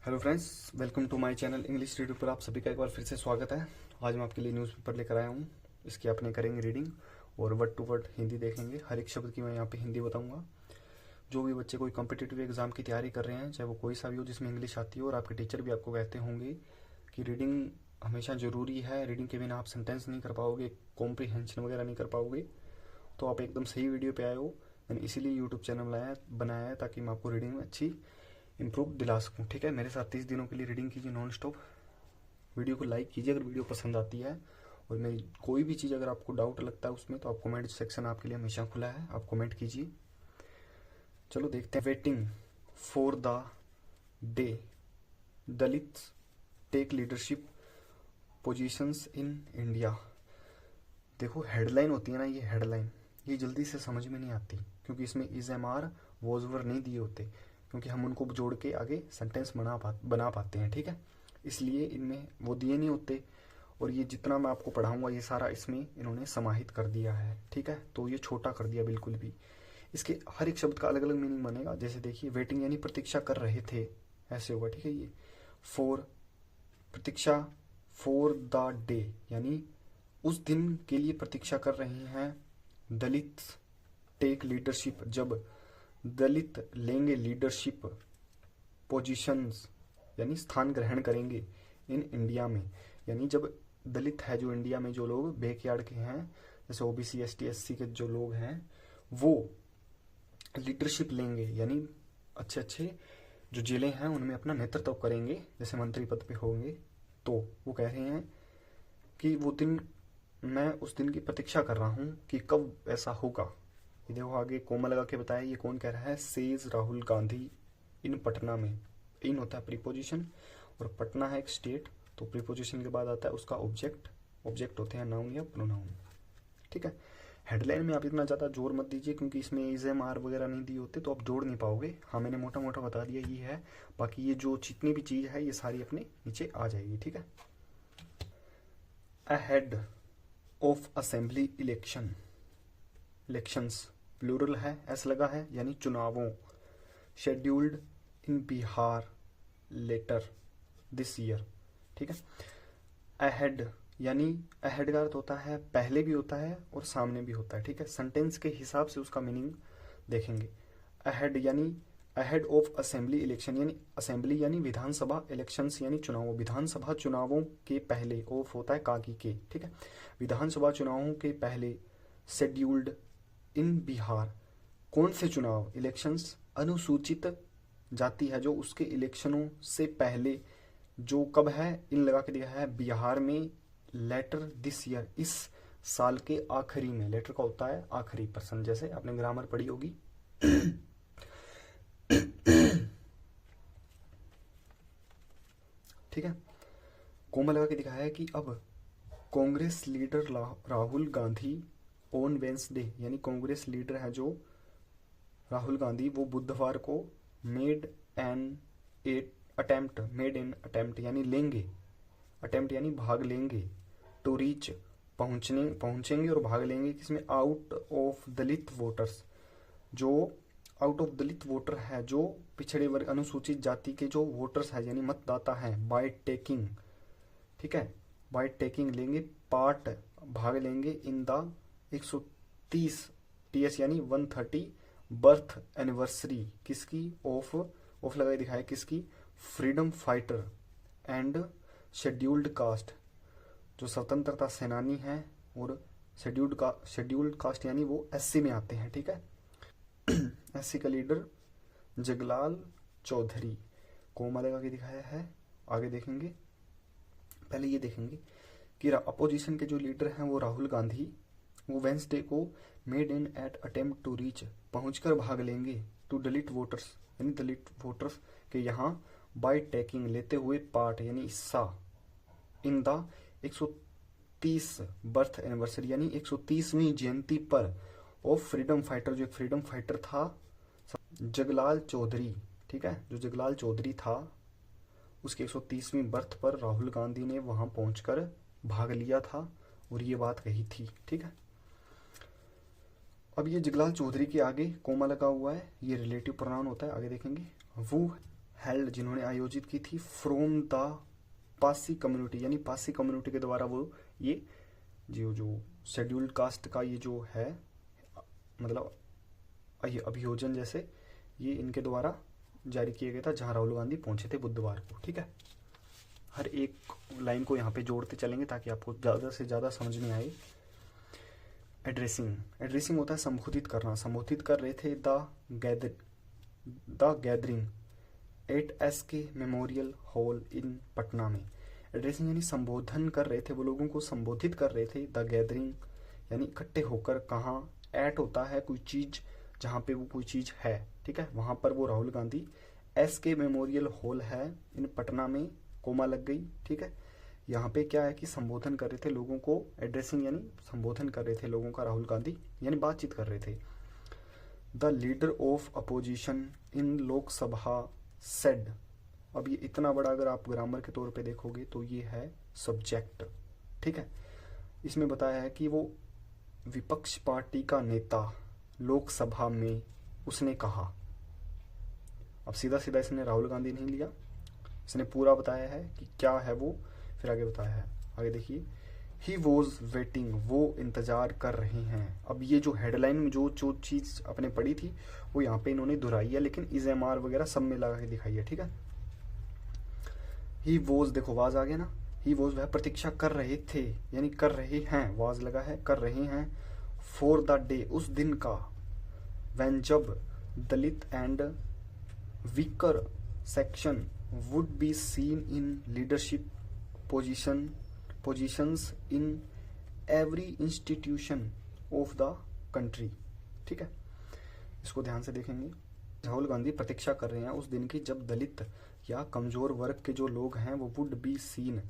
Hello friends, welcome to my channel English reader पर आप सभी का एक बार फिर से स्वागत है। आज मैं आपके लिए न्यूज़पेपर लेकर आया हूँ। इसकी आपने करेंगे रीडिंग और वर्ड टू वर्ड हिंदी देखेंगे। हर एक शब्द की मैं यहाँ पे हिंदी बताऊँगा। जो भी बच्चे कोई कॉम्पिटिटिव एग्जाम की तैयारी कर रहे हैं, चाहे वो कोई सा भी हो जिसमें इंग्लिश आती हो, और आपके टीचर भी आपको कहते होंगे कि रीडिंग हमेशा ज़रूरी है, रीडिंग के बिना आप सेंटेंस नहीं कर पाओगे, कॉम्प्रीहेंशन वगैरह नहीं कर पाओगे, तो आप एकदम सही वीडियो पे आए हो। मैंने इसीलिए यूट्यूब चैनल बनाया है ताकि मैं आपको रीडिंग में अच्छी इंप्रूव दिला सकूँ। ठीक है, मेरे साथ 30 दिनों के लिए रीडिंग कीजिए नॉन स्टॉप। वीडियो को लाइक कीजिए अगर वीडियो पसंद आती है, और मेरी कोई भी चीज़ अगर आपको डाउट लगता है उसमें, तो आप कमेंट सेक्शन आपके लिए हमेशा खुला है, आप कमेंट कीजिए। चलो देखते हैं। Waiting for the day Dalits take leadership positions in India. देखो, हेडलाइन होती है ना, ये हेडलाइन ये जल्दी से समझ में नहीं आती, क्योंकि इसमें is am are was were नहीं दिए होते, क्योंकि हम उनको जोड़ के आगे सेंटेंस बना पाते हैं। ठीक है, इसलिए इनमें वो दिए नहीं होते, और ये जितना मैं आपको पढ़ाऊंगा ये सारा इसमें इन्होंने समाहित कर दिया है। ठीक है, तो ये छोटा कर दिया बिल्कुल भी। इसके हर एक शब्द का अलग अलग मीनिंग बनेगा। जैसे देखिए, वेटिंग यानी प्रतीक्षा कर रहे थे, ऐसे होगा। ठीक है, ये for Pratiksha, for the day यानी उस दिन के लिए प्रतीक्षा कर रहे हैं। दलित टेक लीडरशिप, जब दलित लेंगे लीडरशिप पोजीशंस यानी स्थान ग्रहण करेंगे इन इंडिया में, यानी जब दलित है जो इंडिया में, जो लोग बैकयार्ड के हैं, जैसे ओबीसी एसटी एससी के जो लोग हैं, वो लीडरशिप लेंगे, यानी अच्छे अच्छे जो जिले हैं उनमें अपना नेतृत्व करेंगे, जैसे मंत्री पद पे होंगे। तो वो कह रहे हैं कि वो दिन, मैं उस दिन की प्रतीक्षा कर रहा हूँ कि कब ऐसा होगा। ये देखो आगे कोमा लगा के बताया, ये कौन कह रहा है? सेज राहुल गांधी इन पटना में। इन होता है प्रीपोजिशन, और पटना है एक स्टेट, तो प्रीपोजिशन के बाद आता है उसका ऑब्जेक्ट। ऑब्जेक्ट होते हैं नाउन या प्रोनाउन। ठीक है, हेडलाइन में आप इतना ज़्यादा जोर मत दीजिए, क्योंकि इसमें इज एम आर वगैरह नहीं दिए होते, तो आप जोड़ नहीं पाओगे। हाँ, मैंने मोटा मोटा बता दिया ये है, बाकी ये जो जितनी भी चीज़ है ये सारी अपने नीचे आ जाएगी। ठीक है, ahead of assembly elections plural है, एस लगा है, यानी चुनावों। Scheduled in Bihar later this year. ठीक है, अहेड यानी अहेड का अर्थ होता है पहले भी होता है और सामने भी होता है। ठीक है, सेंटेंस के हिसाब से उसका मीनिंग देखेंगे। अहेड यानी अहेड ऑफ असेंबली इलेक्शन, यानी असेंबली यानी विधानसभा, इलेक्शंस यानी चुनावों, विधानसभा चुनावों के पहले। ऑफ होता है काकी के। ठीक है, विधानसभा चुनावों के पहले। शेड्यूल्ड इन बिहार, कौन से चुनाव? इलेक्शंस, अनुसूचित जाति है जो, उसके इलेक्शनों से पहले, जो कब है? इन लगा के दिया है बिहार में। लेटर दिस ईयर, इस साल के आखिरी में। लेटर का होता है आखिरी पर्सन, जैसे आपने ग्रामर पढ़ी होगी। ठीक है, कोमा लगा के दिखाया है कि अब Congress leader Rahul Gandhi on Wednesday, यानी कांग्रेस लीडर है जो राहुल गांधी, वो बुधवार को मेड एन अटेम्प्ट यानी लेंगे, अटेम्प्ट यानी भाग लेंगे, टू रीच पहुंचेंगे और भाग लेंगे किसमें? आउट ऑफ दलित वोटर्स, जो आउट ऑफ दलित वोटर है, जो पिछड़े वर्ग अनुसूचित जाति के जो वोटर्स है यानी मतदाता हैं, बाय टेकिंग। ठीक है, बाय टेकिंग लेंगे पार्ट, भाग लेंगे, इन द 130 टीएस यानी 130 बर्थ एनिवर्सरी, किसकी? ऑफ लगाई दिखाया, किसकी? Freedom fighter and scheduled caste, जो स्वतंत्रता सेनानी हैं, और शेड्यूल्ड कास्ट यानी वो एससी में आते हैं। ठीक है, एससी का लीडर जगलाल चौधरी, कोमा लगा के दिखाया है। आगे देखेंगे, पहले ये देखेंगे कि अपोजिशन के जो लीडर हैं वो राहुल गांधी, वो वेंसडे को made in at attempt to reach, पहुंचकर भाग लेंगे, टू दलित वोटर्स यानी दलित वोटर्स के यहाँ, बाय टेकिंग लेते हुए पार्ट यानी हिस्सा, इन द 130 बर्थ एनिवर्सरी यानी 130वीं जयंती पर, ऑफ फ्रीडम फाइटर, जो एक फ्रीडम फाइटर था जगलाल चौधरी। ठीक है, जो जगलाल चौधरी था, उसके 130वीं बर्थ पर राहुल गांधी ने वहां पहुंचकर भाग लिया था और ये बात कही थी। ठीक है, अब ये जगलाल चौधरी के आगे कोमा लगा हुआ है, ये रिलेटिव प्रोनाउन होता है। आगे देखेंगे, वो हेल्ड जिन्होंने आयोजित की थी फ्रॉम द पासी कम्युनिटी, यानी पासी कम्युनिटी के द्वारा वो ये जो शेड्यूल्ड कास्ट का ये जो है मतलब ये अभियोजन जैसे ये इनके द्वारा जारी किया गया था, जहां राहुल गांधी पहुंचे थे बुधवार को। ठीक है, हर एक लाइन को यहाँ पे जोड़ते चलेंगे ताकि आपको ज़्यादा से ज़्यादा समझ में आए। एड्रेसिंग, एड्रेसिंग होता है संबोधित करना। संबोधित कर रहे थे the gathering at SK memorial hall in Patna में। एड्रेसिंग यानी संबोधन कर रहे थे, वो लोगों को संबोधित कर रहे थे। द गैदरिंग यानी इकट्ठे होकर, कहाँ, एट होता है कोई चीज़ जहाँ पे वो कोई चीज़ है। ठीक है, वहाँ पर वो Rahul Gandhi SK memorial hall है इन पटना में, कोमा लग गई। ठीक है, यहाँ पे क्या है कि संबोधन कर रहे थे लोगों को। एड्रेसिंग यानी संबोधन कर रहे थे लोगों का राहुल गांधी, यानी बातचीत कर रहे थे। The leader of opposition in Lok Sabha said, अब ये इतना बड़ा अगर आप ग्रामर के तौर पे देखोगे तो ये है सब्जेक्ट। ठीक है, इसमें बताया है कि वो विपक्ष पार्टी का नेता लोकसभा में उसने कहा। अब सीधा सीधा इसने राहुल गांधी नहीं लिया, इसने पूरा बताया है कि क्या है वो, फिर आगे बताया है। आगे देखिए, ही वॉज वेटिंग, वो इंतजार कर रहे हैं। अब ये जो हेडलाइन में जो जो चीज अपने पढ़ी थी वो यहाँ पे इन्होंने दोहराई है, लेकिन इज एम आर वगैरह सब में लगा के दिखाई है। ठीक है, ही वॉज, देखो वाज आ गया ना, ही वॉज वह प्रतीक्षा कर रहे थे, यानी कर रहे हैं, वाज लगा है, कर रहे हैं। फॉर द डे, उस दिन का, व्हेन जब Dalit and weaker section would be seen in leadership positions in every institution of the country. ठीक है, इसको ध्यान से देखेंगे। राहुल गांधी प्रतीक्षा कर रहे हैं उस दिन की जब दलित या कमजोर वर्ग के जो लोग हैं वो वुड बी सीन,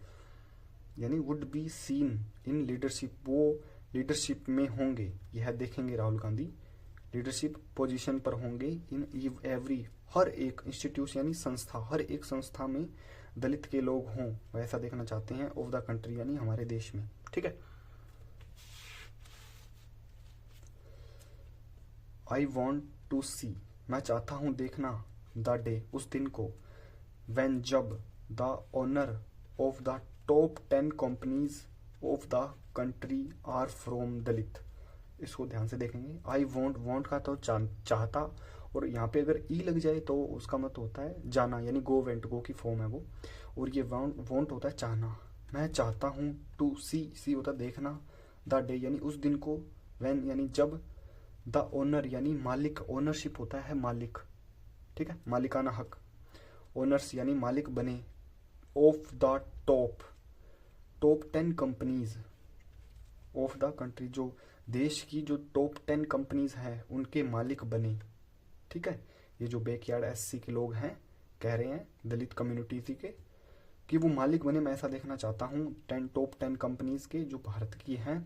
यानी would be seen in leadership, वो लीडरशिप में होंगे, यह देखेंगे राहुल गांधी लीडरशिप पोजीशन पर होंगे। इन एवरी, हर एक इंस्टीट्यूशन यानी संस्था, हर एक संस्था में दलित के लोग हों, वैसा देखना चाहते हैं। ऑफ द कंट्री यानी हमारे देश में। ठीक है, आई वॉन्ट टू सी, मैं चाहता हूं देखना, द डे, उस दिन को, व्हेन जब, the owner of the top 10 companies of the country are from Dalit. इसको ध्यान से देखेंगे। आई वॉन्ट, वॉन्ट का तो चाहता, और यहाँ पे अगर ई लग जाए तो उसका मतलब होता है जाना, यानी गो, वेंट, गो की फॉर्म है वो, और ये वॉन्ट होता है चाहना। मैं चाहता हूँ, टू सी होता है देखना, द डे यानी उस दिन को, व्हेन यानी जब, द ओनर यानी मालिक, ओनरशिप होता है मालिक। ठीक है, मालिकाना हक, ओनर्स यानी मालिक बने, of the top 10 companies of the country, जो देश की जो टॉप 10 कंपनीज हैं उनके मालिक बने। ठीक है, ये जो बैकयार्ड SC के लोग हैं कह रहे हैं दलित कम्युनिटी के कि वो मालिक बने, मैं ऐसा देखना चाहता हूँ। टॉप 10 कंपनीज के जो भारत की हैं,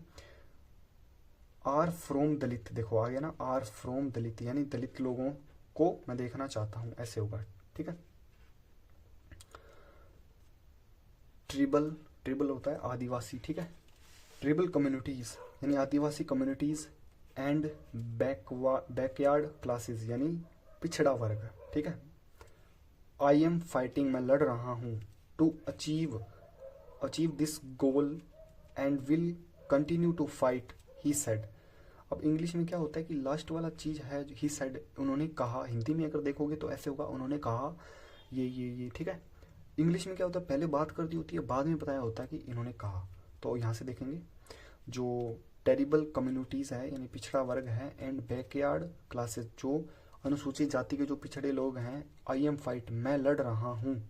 आर फ्रॉम दलित, देखो आ गया ना, आर फ्रॉम दलित यानी दलित लोगों को मैं देखना चाहता हूँ, ऐसे होगा। ठीक है, ट्रिबल होता है आदिवासी। ठीक है, ट्रिबल कम्युनिटीज यानी आदिवासी कम्युनिटीज, एंड बैकयार्ड क्लासेस यानी पिछड़ा वर्ग। ठीक है, आई एम फाइटिंग, मैं लड़ रहा हूं, to achieve this goal and will continue to fight, he said. अब इंग्लिश में क्या होता है कि लास्ट वाला चीज है ही सेड, उन्होंने कहा। हिंदी में अगर देखोगे तो ऐसे होगा, उन्होंने कहा ये। ठीक है, इंग्लिश में क्या होता है, पहले बात कर दी होती है, बाद में बताया होता है कि इन्होंने कहा। तो यहाँ से देखेंगे, जो टेरिबल कम्युनिटीज है यानी पिछड़ा वर्ग है, एंड बैकयार्ड क्लासेस जो अनुसूचित जाति के जो पिछड़े लोग हैं, आई एम फाइट, मैं लड़ रहा हूँ,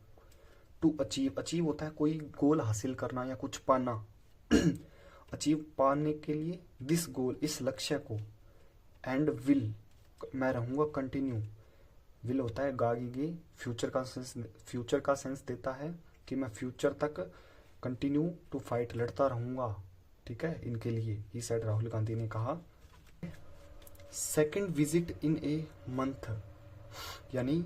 टू अचीव होता है कोई गोल हासिल करना या कुछ पाना अचीव पाने के लिए, दिस गोल, इस लक्ष्य को, एंड विल, मैं रहूंगा कंटिन्यू, विल होता है गागी, फ्यूचर का सेंस देता है कि मैं फ्यूचर तक कंटिन्यू टू फाइट, लड़ता रहूंगा। ठीक है, इनके लिए, ही सेड, राहुल गांधी ने कहा। Second visit in a month यानी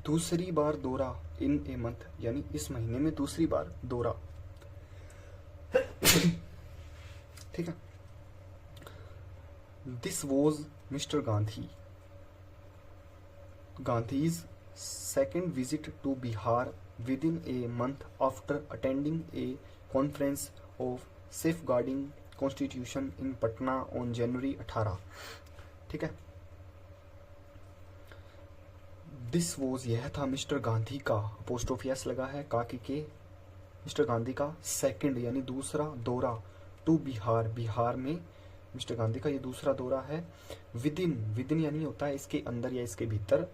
दूसरी बार दौरा, इन ए मंथ यानी इस महीने में दूसरी बार दौरा। ठीक है, this was mister Gandhi's second visit to Bihar within a month after attending a conference of safeguarding constitution in Patna on January 18। ठीक है, दिस वॉज, यह था मिस्टर गांधी का, पोस्ट ऑफ यस लगा है काकी के, मिस्टर गांधी का सेकंड यानी दूसरा दौरा टू बिहार, बिहार में मिस्टर गांधी का ये दूसरा दौरा है। विदिन, विदिन यानी होता है इसके अंदर या इसके भीतर,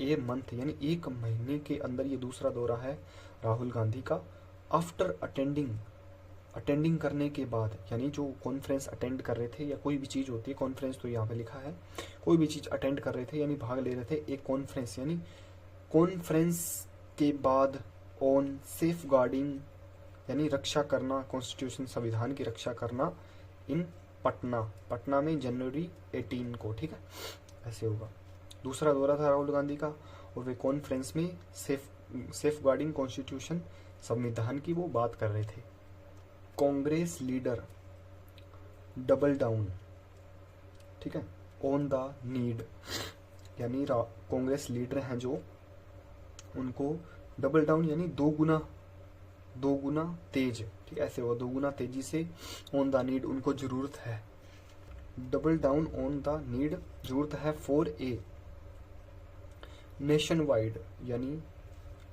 ए मंथ यानी एक महीने के अंदर ये दूसरा दौरा है राहुल गांधी का। आफ्टर अटेंडिंग, अटेंडिंग करने के बाद, यानी जो कॉन्फ्रेंस अटेंड कर रहे थे या कोई भी चीज़ होती है, कॉन्फ्रेंस तो यहाँ पे लिखा है, कोई भी चीज़ अटेंड कर रहे थे यानी भाग ले रहे थे एक कॉन्फ्रेंस, यानी कॉन्फ्रेंस के बाद ऑन सेफ गार्डिंग यानी रक्षा करना, कॉन्स्टिट्यूशन संविधान की रक्षा करना, इन पटना, पटना में जनवरी 18 को। ठीक है, ऐसे होगा। दूसरा दौरा था राहुल गांधी का और वे कॉन्फ्रेंस में सेफ गार्डिंग कॉन्स्टिट्यूशन संविधान की वो बात कर रहे थे। कांग्रेस लीडर डबल डाउन, ठीक है, ऑन द नीड, यानी कांग्रेस लीडर हैं जो, उनको डबल डाउन यानी दो गुना तेज, ठीक है, ऐसे हुआ, दो गुना तेजी से, ऑन द नीड उनको जरूरत है, double down on the need जरूरत है, फॉर ए नेशन वाइड यानी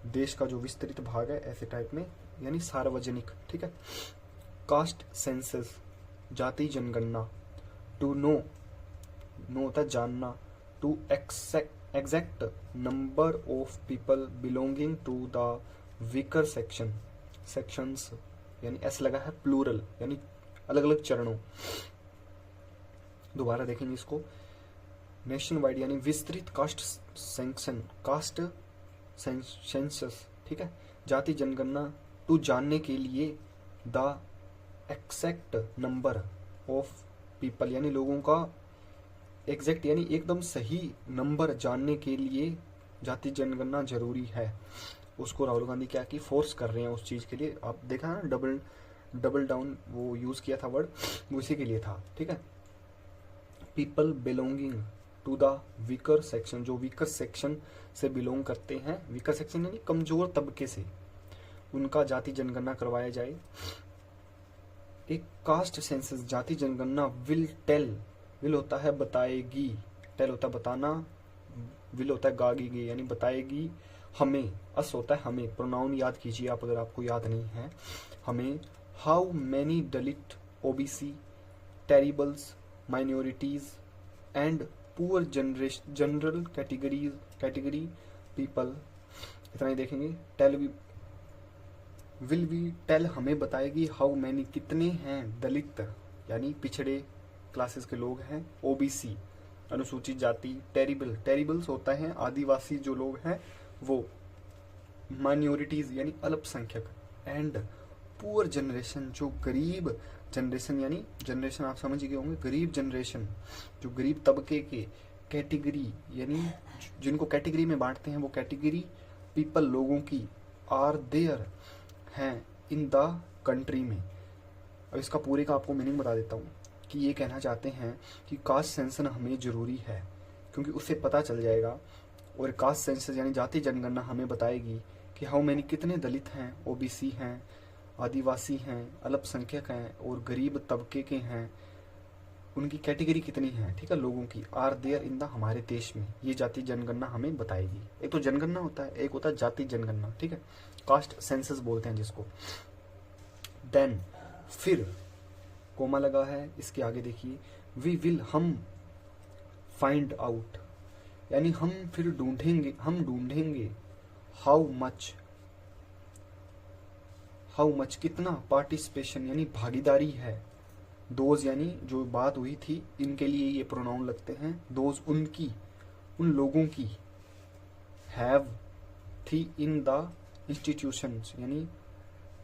देश का जो विस्तृत भाग है ऐसे टाइप में, यानी सार्वजनिक। ठीक है, कास्ट सेंसस जाति जनगणना, टू नो, नो होता है जानना, to exact number of people belonging to the weaker section, sections यानी एस लगा है, प्लूरल यानी अलग अलग चरणों। दोबारा देखेंगे इसको, नेशन वाइड यानी विस्तृत कास्ट सेंक्शन, कास्ट सेंसस, ठीक है, जाति जनगणना, टू जानने के लिए, the exact number of people यानी लोगों का एग्जैक्ट यानी एकदम सही नंबर जानने के लिए जाति जनगणना जरूरी है। उसको राहुल गांधी क्या की फोर्स कर रहे हैं उस चीज के लिए। आप देखा ना, डबल डाउन वो यूज किया था वर्ड, वो इसी के लिए था। ठीक है, people belonging to the weaker section, जो वीकर सेक्शन से बिलोंग करते हैं, वीकर सेक्शन यानी कमजोर तबके से, उनका जाति जनगणना करवाया जाए। एक कास्ट सेंसस जाति जनगणना विल टेल, विल होता है बताएगी, टेल होता है बताना, विल होता है गागेगी यानी बताएगी हमें, अस होता है हमें, प्रोनाउन याद कीजिए आप अगर आपको याद नहीं है, हमें, how many Dalit, OBC, tribals, minorities and poor general category people, इतना ही देखेंगे। टेल विल वी टेल हमें बताएगी, हाउ मैनी कितने हैं, दलित यानी पिछड़े क्लासेस के लोग हैं, ओबीसी अनुसूचित जाति, टेरिबल्स होता है आदिवासी जो लोग हैं वो, माइनॉरिटीज यानी अल्पसंख्यक, एंड पुअर जनरेशन जो गरीब जनरेशन, यानी जनरेशन आप समझ गए होंगे, गरीब जनरेशन जो गरीब तबके के, कैटेगरी यानी जिनको कैटेगरी में बांटते हैं वो कैटेगरी, पीपल लोगों की, आर देयर हैं इन द कंट्री में। अब इसका पूरे का आपको मीनिंग बता देता हूँ कि ये कहना चाहते हैं कि कास्ट सेंसस हमें जरूरी है क्योंकि उससे पता चल जाएगा, और कास्ट सेंसस यानी जाति जनगणना हमें बताएगी कि हाउ मैनी कितने दलित हैं, ओबीसी हैं, आदिवासी हैं, अल्पसंख्यक हैं और गरीब तबके के हैं, उनकी कैटेगरी कितनी है, ठीक है, लोगों की, आर देयर इन द हमारे देश में, ये जाति जनगणना हमें बताएगी। एक तो जनगणना होता है, एक होता है जाति जनगणना, ठीक है, कास्ट सेंसस बोलते हैं जिसको। देन फिर कोमा लगा है, इसके आगे देखिए, वी विल हम फाइंड आउट यानी हम फिर ढूंढेंगे, हम ढूंढेंगे, हाउ मच कितना, पार्टिसिपेशन यानी भागीदारी है, दोज यानी जो बात हुई थी इनके लिए ये प्रोनाउन लगते हैं, दोज उनकी, उन लोगों की, हैव थी इन द इंस्टीट्यूशंस यानी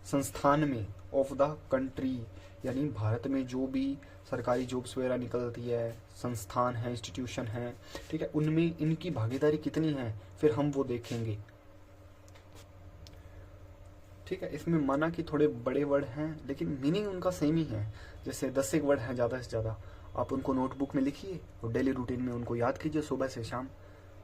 संस्थान में, ऑफ द कंट्री यानी भारत में जो भी सरकारी जॉब्स वगैरह निकलती है, संस्थान है, इंस्टीट्यूशन है, ठीक है, उनमें इनकी भागीदारी कितनी है, फिर हम वो देखेंगे। ठीक है, इसमें माना कि थोड़े बड़े वर्ड हैं लेकिन मीनिंग उनका सेम ही है, जैसे 10 एक वर्ड हैं ज़्यादा से ज़्यादा, आप उनको नोटबुक में लिखिए और डेली रूटीन में उनको याद कीजिए सुबह से शाम,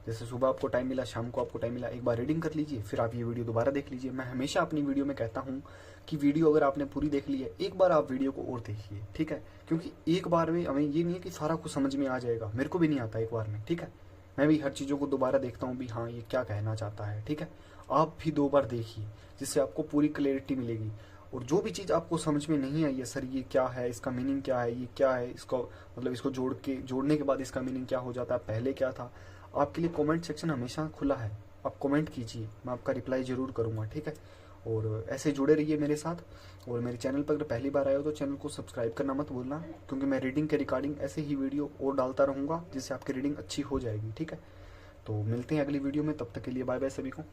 जैसे सुबह आपको टाइम मिला, शाम को आपको टाइम मिला, एक बार रीडिंग कर लीजिए, फिर आप ये वीडियो दोबारा देख लीजिए। मैं हमेशा अपनी वीडियो में कहता हूँ कि वीडियो अगर आपने पूरी देख ली है, एक बार आप वीडियो को और देखिए, ठीक है। क्योंकि एक बार में हमें ये नहीं है कि सारा कुछ समझ में आ जाएगा, मेरे को भी नहीं आता एक बार में, ठीक है। मैं भी हर चीज़ों को दोबारा देखता हूँ भी हाँ ये क्या कहना चाहता है, ठीक है। आप भी 2 बार देखिए, जिससे आपको पूरी क्लैरिटी मिलेगी। और जो भी चीज़ आपको समझ में नहीं आई है, सर ये क्या है, इसका मीनिंग क्या है, ये क्या है, इसको मतलब इसको जोड़ने के बाद इसका मीनिंग क्या हो जाता है, पहले क्या था, आपके लिए कमेंट सेक्शन हमेशा खुला है। आप कमेंट कीजिए, मैं आपका रिप्लाई ज़रूर करूँगा, ठीक है। और ऐसे जुड़े रहिए मेरे साथ। और मेरे चैनल पर अगर पहली बार आए हो तो चैनल को सब्सक्राइब करना मत भूलना, क्योंकि मैं रीडिंग के रिगार्डिंग ऐसे ही वीडियो और डालता रहूँगा, जिससे आपकी रीडिंग अच्छी हो जाएगी, ठीक है। तो मिलते हैं अगली वीडियो में, तब तक के लिए बाय बाय सभी को।